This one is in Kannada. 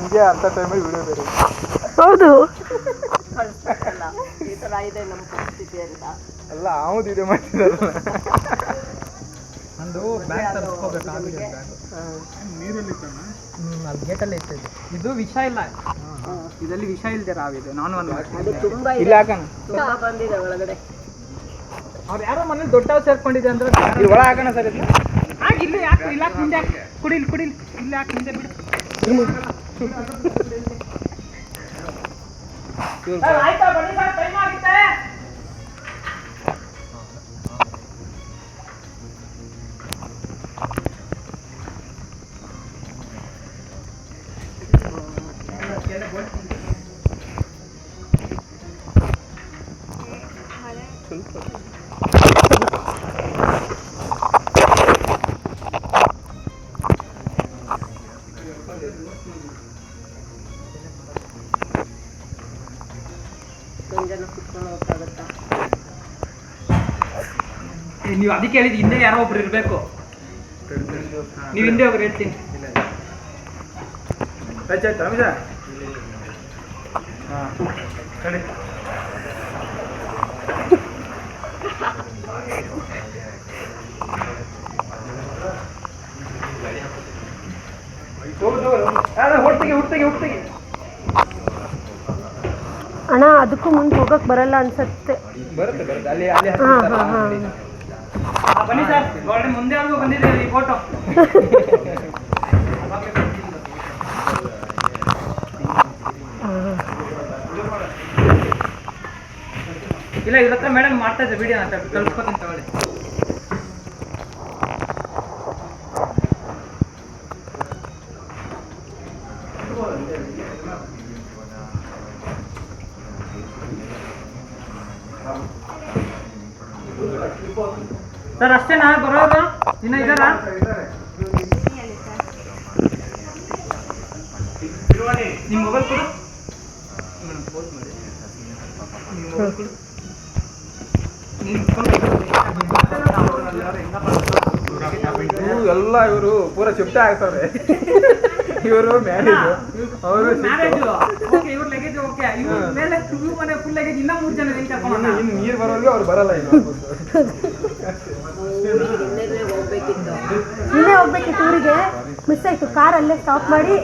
ಹಿಂಗೆ ಅಂತ ಟೈಮಲ್ಲಿ ವಿಡಿಯೋ ಬೇರೆ. ಹೌದು ಈ ಥರ ಇದೆ ನಮ್ಮ ಪರಿಸ್ಥಿತಿ ಅಂತ. ಅಲ್ಲ ಅವ್ದು ವಿಡಿಯೋ ಮಾಡ್ತಿದ್ದಾರಲ್ಲ. ನಂದು ಬ್ಯಾಂಕ್ ತರಿಸ್ಕೋಬೇಕಾಗಿದೆ. ನೀರಲ್ಲಿ ಅಲ್ಲಿ ಗೇಟಲ್ಲೇ ಇತ್ತು ಇದು ವಿಷ ಇಲ್ಲ. ಇದರಲ್ಲಿ ವಿಷ ಇಲ್ಲದೆ ರಾವಿದೆ. ನಾನು ಒಂದು ಅದು ತುಂಬಾ ಇಲ್ಲ ಹಾಕೋಣ. ತುಂಬಾ ಬಂದಿದೆ ಒಳಗಡೆ. ಅವ್ರು ಯಾರೋ ಮನೇಲಿ ದೊಡ್ಡವ್ರು ಸೇರ್ಕೊಂಡಿದೆ ಅಂದ್ರೆ ಇಲ್ಲಿ ಒಳ ಹಾಕೋಣ ಸರ್ ಇದು. ಆಗ ಇಲ್ಲಿ ಯಾಕೆ ಇಲ್ಲ ಮುಂದೆ ಕುಡಿಲ್ ಇಲ್ಲಿ ಯಾಕೆ ಮುಂದೆ ಬಿಡು. ಆಯ್ತಾ ಬನ್ನಿ ಸರ್, ಟೈಮ್ ಆಗಿದೆ. ಒಂದು ಜನ ಕುತ್ಕೊಂಡು ಹೋಗಕ್ಕಾಗತ್ತಾ? ನೀವು ಅದಕ್ಕೆ ಹೇಳಿದ್ದು ಹಿಂದೆ ಯಾರೋ ಒಬ್ರು ಇರಬೇಕು. ನೀವು ಹಿಂದೆ ಹೋಗ್ರಿ ಹೇಳ್ತೀನಿ. ಆಯ್ತು ರಮೇಶ. ಹಾಂ ಸರಿ. ಹುಡ್ತಿಗೆ ಅಣ್ಣ ಅದಕ್ಕೂ ಮುಂದೆ ಹೋಗಕ್ಕೆ ಬರಲ್ಲ ಅನ್ಸತ್ತೆ. ಬರುತ್ತೆ ಅಲ್ಲಿ ಹಾಂ ಹಾಂ ಹಾಂ ಬನ್ನಿ ಸರ್, ಗಾರ್ಡನ್ ಮುಂದೆ ಆದ್ರೂ ಬಂದಿದೆ ಈ ಫೋಟೋ. ಇಲ್ಲ ಇವ್ರ ಹತ್ರ ಮೇಡಮ್ ಮಾಡ್ತಾ ಇದ್ದೆ ವಿಡಿಯೋ ಅಂತ ಕಳ್ಸ್ಕೊತೀನಿ ತಗೊಳ್ಳಿ. ಸರ್ ಅಷ್ಟೇನಾ ಬರೋದು? ಇನ್ನ ಇದ್ದಾರಾ? ನಿಮ್ಮ ಮೊಬೈಲ್ ಕೊಡು. ಎಲ್ಲ ಇವರು ಪೂರ ಶಿಫ್ಟ್ ಆಗ್ತಾರೆ. ಇವರು ಮ್ಯಾರೇಜ್, ಅವರು ಇವ್ರ ಲಗೇಜ್ ಓಕೆ. ಇವ್ರ ಮೇಲೆ ಮನೆ ಫುಲ್ ಲಗೇಜ್ ಇನ್ನ 3 ಜನ ಇನ್ನು ನೀರು ಬರೋರ್ಗೆ ಅವ್ರು ಬರಲ್ಲ. ಈಗ ಇನ್ನೇ ಹೋಗ್ಬೇಕಿತ್ತು. ಇಲ್ಲೇ ಹೋಗ್ಬೇಕಿತ್ತು ಊರಿಗೆ, ಮಿಸ್ ಆಯ್ತು. ಕಾರ್ ಅಲ್ಲೇ ಸ್ಟಾಪ್ ಮಾಡಿ